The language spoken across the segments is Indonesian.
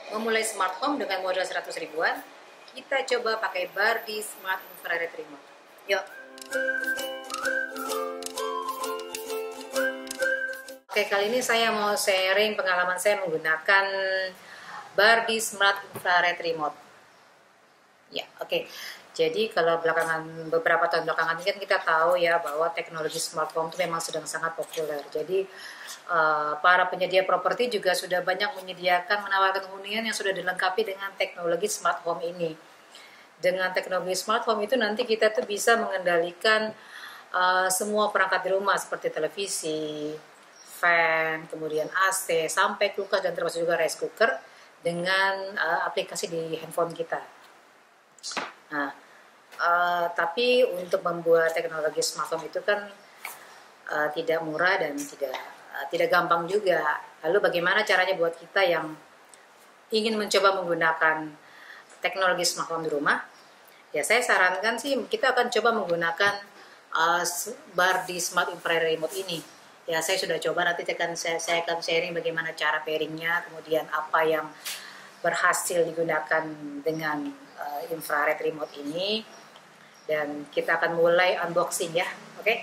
Memulai smart home dengan modal 100 ribuan, kita coba pakai Bardi Smart Infrared Remote. Yuk. Oke, kali ini saya mau sharing pengalaman saya menggunakan Bardi Smart Infrared Remote. Ya, oke. Jadi kalau beberapa tahun belakangan ini kan kita tahu ya bahwa teknologi smart home itu memang sedang sangat populer. Jadi para penyedia properti juga sudah banyak menawarkan hunian yang sudah dilengkapi dengan teknologi smart home ini. Dengan teknologi smart home itu nanti kita tuh bisa mengendalikan semua perangkat di rumah seperti televisi, fan, kemudian AC, sampai kulkas dan termasuk juga rice cooker dengan aplikasi di handphone kita. Nah, tapi untuk membuat teknologi smart home itu kan tidak murah dan tidak gampang juga. Lalu bagaimana caranya buat kita yang ingin mencoba menggunakan teknologi smart home di rumah? Ya saya sarankan sih kita akan coba menggunakan Bardi Smart Infrared Remote ini. Ya saya sudah coba, nanti saya akan sharing bagaimana cara pairingnya, kemudian apa yang berhasil digunakan dengan infrared remote ini, dan kita akan mulai unboxing ya, oke?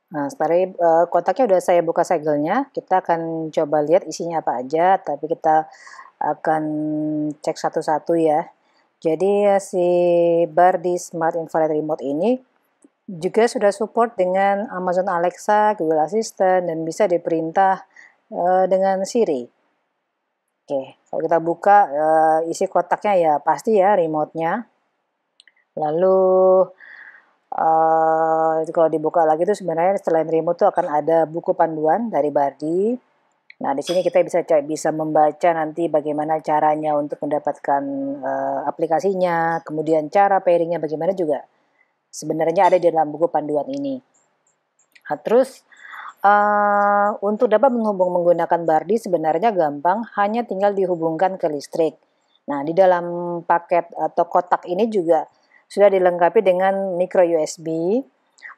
Nah, setelah kotaknya udah saya buka segelnya, kita akan coba lihat isinya apa aja, tapi kita akan cek satu-satu ya. Jadi si Bardi Smart Infrared Remote ini juga sudah support dengan Amazon Alexa, Google Assistant, dan bisa diperintah dengan Siri. Oke, kalau kita buka isi kotaknya ya pasti ya remote-nya. Lalu kalau dibuka lagi tuh sebenarnya selain remote tuh akan ada buku panduan dari Bardi. Nah, di sini kita bisa membaca nanti bagaimana caranya untuk mendapatkan aplikasinya, kemudian cara pairingnya bagaimana juga. Sebenarnya ada di dalam buku panduan ini. Nah, terus untuk dapat menggunakan Bardi sebenarnya gampang, hanya tinggal dihubungkan ke listrik. Nah, di dalam paket atau kotak ini juga sudah dilengkapi dengan micro USB,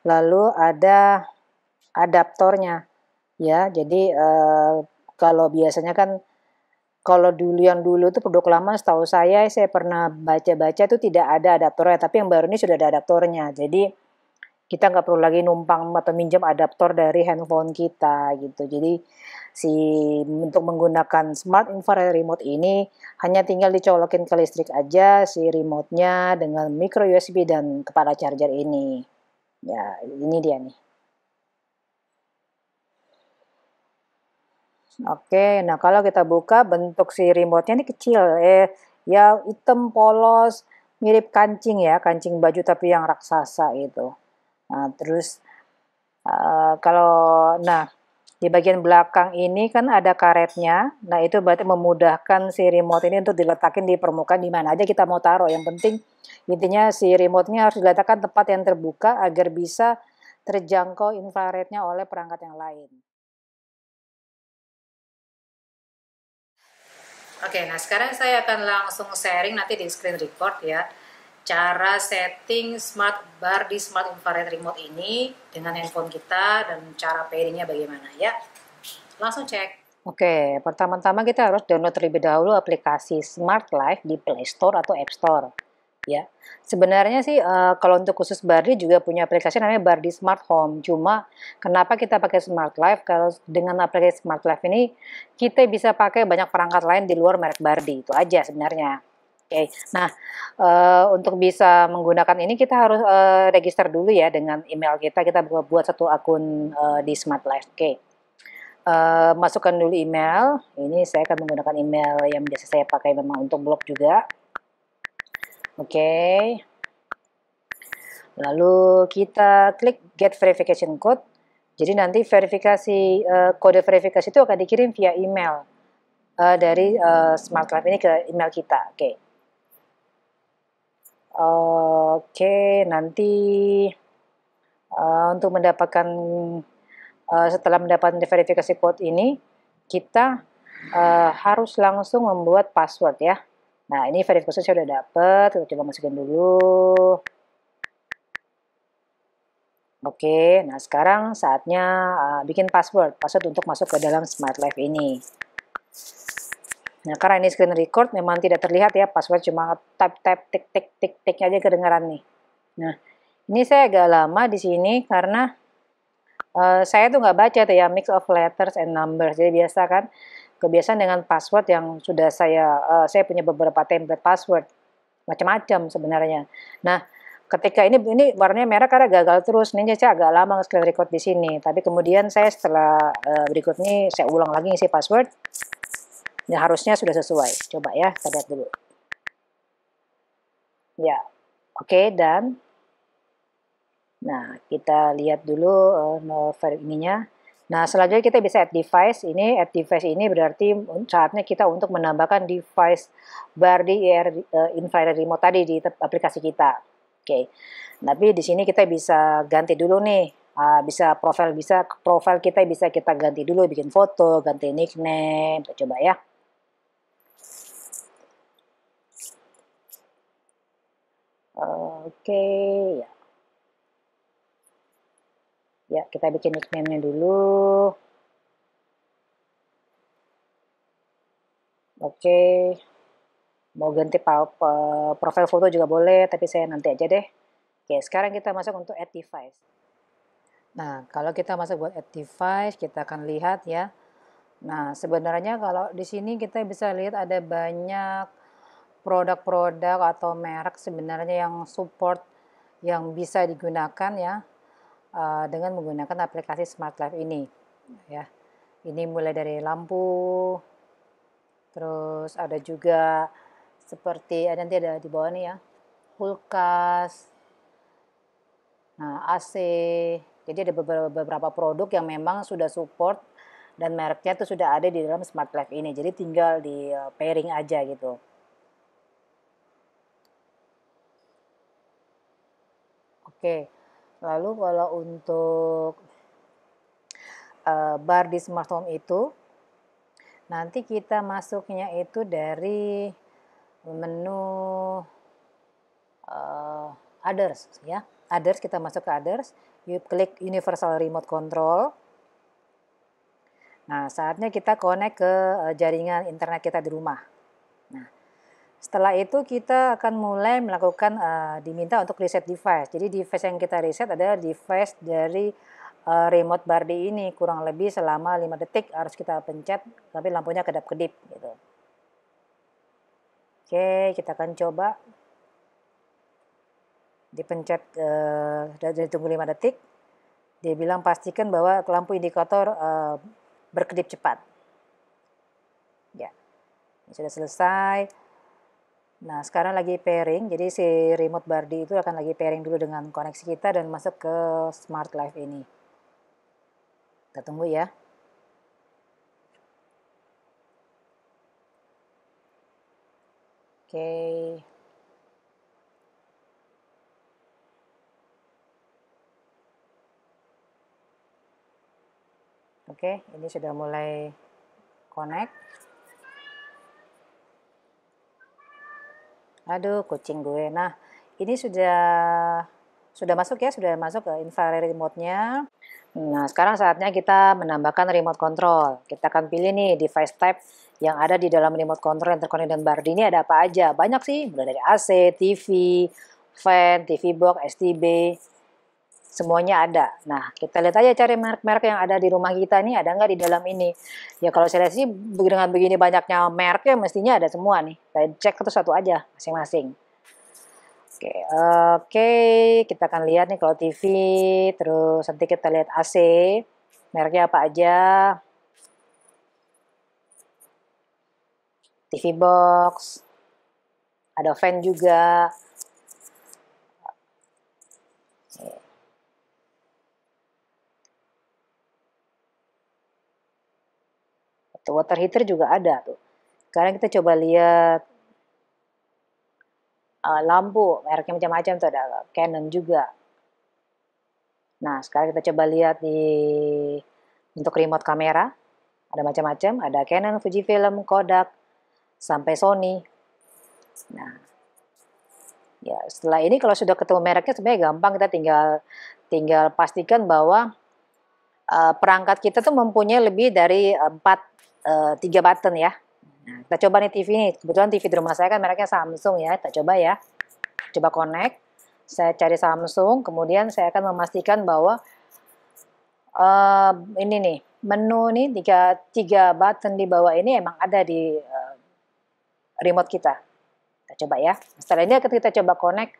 lalu ada adaptornya. Ya, jadi kalau biasanya kan kalau dulu itu produk lama setahu saya pernah baca-baca itu tidak ada adaptornya, tapi yang baru ini sudah ada adaptornya. Jadi kita nggak perlu lagi numpang atau minjem adaptor dari handphone kita gitu. Jadi untuk menggunakan smart infrared remote ini hanya tinggal dicolokin ke listrik aja si remote-nya dengan micro USB dan kepala charger ini. Ya, ini dia nih. Oke, nah kalau kita buka bentuk si remote-nya ini kecil, ya hitam polos, mirip kancing ya, kancing baju tapi yang raksasa itu. Nah, terus nah di bagian belakang ini kan ada karetnya. Nah, itu berarti memudahkan si remote ini untuk diletakin di permukaan di mana aja kita mau taruh. Yang penting intinya si remote-nya harus diletakkan tempat yang terbuka agar bisa terjangkau infrarednya oleh perangkat yang lain. Oke, nah sekarang saya akan langsung sharing nanti di screen record ya, cara setting Bardi Smart Infrared Remote ini dengan handphone kita dan cara pairingnya bagaimana ya. Langsung cek. Oke, pertama-tama kita harus download terlebih dahulu aplikasi Smart Life di Play Store atau App Store. Ya, sebenarnya sih kalau untuk khusus Bardi juga punya aplikasi namanya Bardi Smart Home. Cuma kenapa kita pakai Smart Life? Kalau dengan aplikasi Smart Life ini kita bisa pakai banyak perangkat lain di luar merek Bardi. Itu aja sebenarnya. Oke, nah untuk bisa menggunakan ini kita harus register dulu ya dengan email kita. Kita buat satu akun di Smart Life. Oke. Masukkan dulu email. Ini saya akan menggunakan email yang biasa saya pakai memang untuk blog juga. Oke. Lalu kita klik get verification code. Jadi nanti kode verifikasi itu akan dikirim via email dari Smart Life ini ke email kita. Oke. Oke, nanti untuk mendapatkan setelah mendapatkan verifikasi code ini, kita harus langsung membuat password ya. Nah, ini verifikasi saya udah dapat, kita coba masukin dulu. Oke, nah sekarang saatnya bikin password untuk masuk ke dalam Smart Life ini. Nah, karena ini screen record memang tidak terlihat ya password, cuma tap tik tik tik tik aja kedengaran nih. Nah, ini saya agak lama di sini karena saya tuh nggak baca tuh ya mix of letters and numbers. Jadi biasa kan kebiasaan dengan password yang sudah saya punya beberapa template password macam-macam sebenarnya. Nah, ketika ini warnanya merah karena gagal terus. Ini saya agak lama screen record di sini. Tapi kemudian saya setelah berikut ini saya ulang lagi isi password. Ya harusnya sudah sesuai. Coba ya, kita lihat dulu. Ya, oke, dan nah kita lihat dulu ininya. Nah, selanjutnya kita bisa add device. Add device ini berarti saatnya kita untuk menambahkan device bar di infrared remote tadi di aplikasi kita. Oke. Tapi di sini kita bisa ganti dulu nih. Profil kita bisa kita ganti dulu, bikin foto, ganti nickname. Kita coba ya. Oke, ya. Ya, kita bikin nickname-nya dulu. Oke. Mau ganti profil foto juga boleh, tapi saya nanti aja deh. Oke, sekarang kita masuk untuk add device. Nah, kalau kita masuk buat add device, kita akan lihat ya. Nah, sebenarnya kalau di sini kita bisa lihat ada banyak produk-produk atau merek sebenarnya yang support yang bisa digunakan ya dengan menggunakan aplikasi Smart Life ini ya. Ini mulai dari lampu, terus ada juga seperti nanti ada di bawah nih ya, kulkas, nah AC. Jadi ada beberapa produk yang memang sudah support dan mereknya itu sudah ada di dalam Smart Life ini. Jadi tinggal di pairing aja gitu. Oke, lalu kalau untuk bar di smart home itu, nanti kita masuknya itu dari menu others ya. Others, kita masuk ke others, you klik universal remote control. Nah, saatnya kita connect ke jaringan internet kita di rumah. Nah, setelah itu kita akan mulai melakukan diminta untuk reset device. Jadi device yang kita reset adalah device dari remote Bardi ini, kurang lebih selama 5 detik harus kita pencet sampai lampunya kedap-kedip gitu. Oke, kita akan coba dipencet dan tunggu 5 detik. Dia bilang pastikan bahwa lampu indikator berkedip cepat. Ya, ini sudah selesai. Nah, sekarang lagi pairing, jadi si remote Bardi itu akan lagi pairing dulu dengan koneksi kita dan masuk ke Smart Life ini. Kita tunggu ya. Oke. Oke, ini sudah mulai connect. Aduh, kucing gue. Nah, ini sudah masuk ya, sudah masuk ke infrared remote-nya. Nah, sekarang saatnya kita menambahkan remote control. Kita akan pilih nih device type yang ada di dalam remote control yang terkonek dengan Bardi ini ada apa aja. Banyak sih, mulai dari AC, TV, fan, TV box, STB, semuanya ada. Nah, kita lihat aja cari merek-merek yang ada di rumah kita nih, ada nggak di dalam ini. Ya kalau saya lihat sih dengan begini banyaknya mereknya mestinya ada semua nih. Saya cek satu-satu aja masing-masing. Oke, kita akan lihat nih kalau TV, terus nanti kita lihat AC, mereknya apa aja. TV box, ada fan juga. Water heater juga ada tuh. Sekarang kita coba lihat lampu, mereknya macam-macam tuh, ada Canon juga. Nah, sekarang kita coba lihat untuk remote kamera, ada macam-macam, ada Canon, Fujifilm, Kodak, sampai Sony. Nah, ya setelah ini kalau sudah ketemu mereknya sebenarnya gampang, kita tinggal pastikan bahwa perangkat kita tuh mempunyai lebih dari 3 button ya. Nah, kita coba nih TV nih. Kebetulan TV di rumah saya kan mereknya Samsung ya. Kita coba ya. Coba connect. Saya cari Samsung, kemudian saya akan memastikan bahwa ini nih menu nih tiga button di bawah ini emang ada di remote kita. Kita coba ya. Setelah ini kita coba connect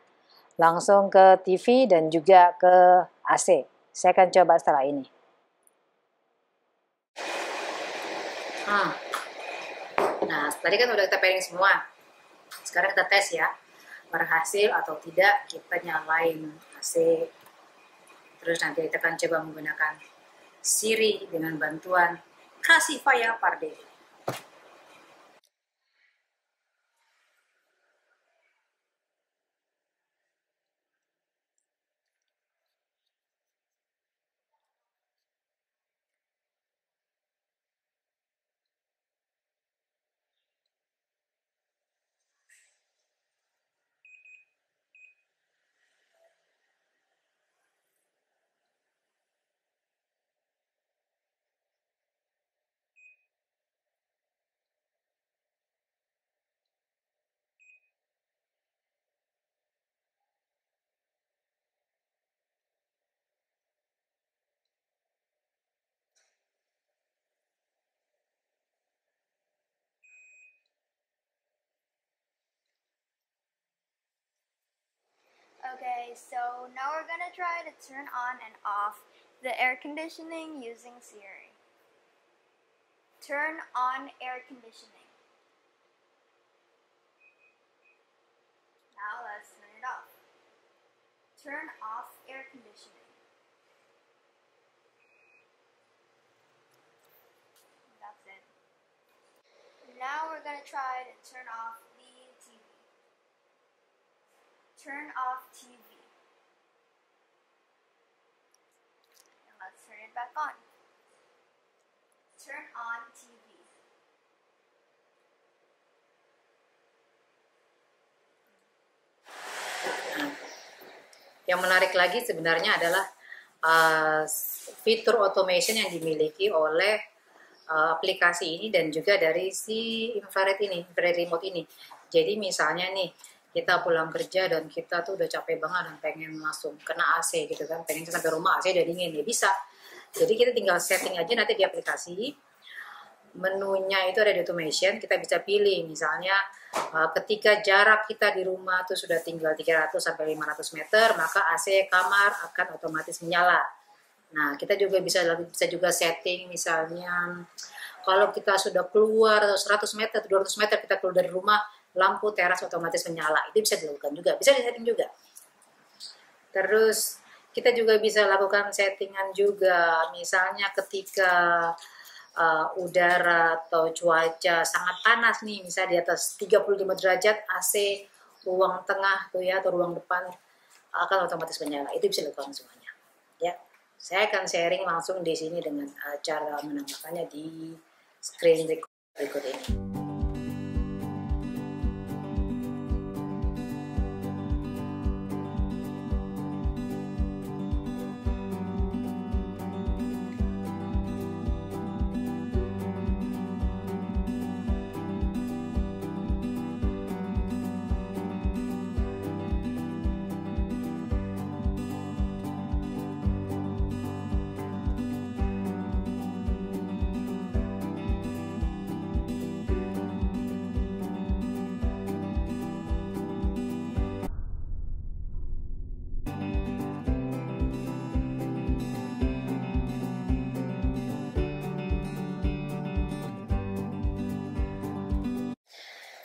langsung ke TV dan juga ke AC. Saya akan coba setelah ini. Nah, tadi kan udah kita pairing semua. Sekarang kita tes ya, berhasil atau tidak. Kita nyalain AC. Terus nanti kita akan coba menggunakan Siri dengan bantuan Kasifaya Parde. Okay, so now we're gonna try to turn on and off the air conditioning using Siri. Turn on air conditioning. Now let's turn it off. Turn off air conditioning. That's it. Now we're gonna try to turn off the TV. Turn off TV. And let's turn it back on. Turn on TV. Yang menarik lagi sebenarnya adalah fitur automation yang dimiliki oleh aplikasi ini dan juga dari si infrared remote ini. Jadi misalnya nih, kita pulang kerja dan kita tuh udah capek banget dan pengen langsung kena AC gitu kan, pengen sampai rumah AC udah dingin, ya bisa. Jadi kita tinggal setting aja nanti di aplikasi, menunya itu ada di automation, kita bisa pilih misalnya ketika jarak kita di rumah tuh sudah tinggal 300 sampai 500 meter, maka AC kamar akan otomatis menyala. Nah, kita juga bisa juga setting misalnya kalau kita sudah keluar 100 meter, 200 meter kita keluar dari rumah, lampu teras otomatis menyala. Itu bisa dilakukan juga, bisa disetting juga. Terus kita juga bisa lakukan settingan juga, misalnya ketika udara atau cuaca sangat panas nih, misalnya di atas 35 derajat, AC ruang tengah tuh ya atau ruang depan akan otomatis menyala. Itu bisa dilakukan semuanya. Ya, saya akan sharing langsung di sini dengan cara menambahkannya di screen berikut ini.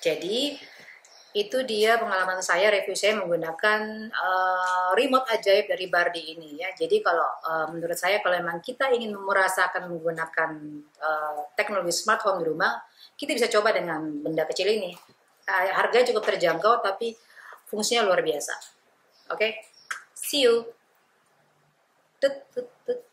Jadi itu dia pengalaman saya, review saya menggunakan remote ajaib dari Bardi ini ya. Jadi kalau menurut saya kalau memang kita ingin merasakan menggunakan teknologi smart home di rumah, kita bisa coba dengan benda kecil ini. Harganya cukup terjangkau tapi fungsinya luar biasa. Oke, see you. Tut, tut, tut.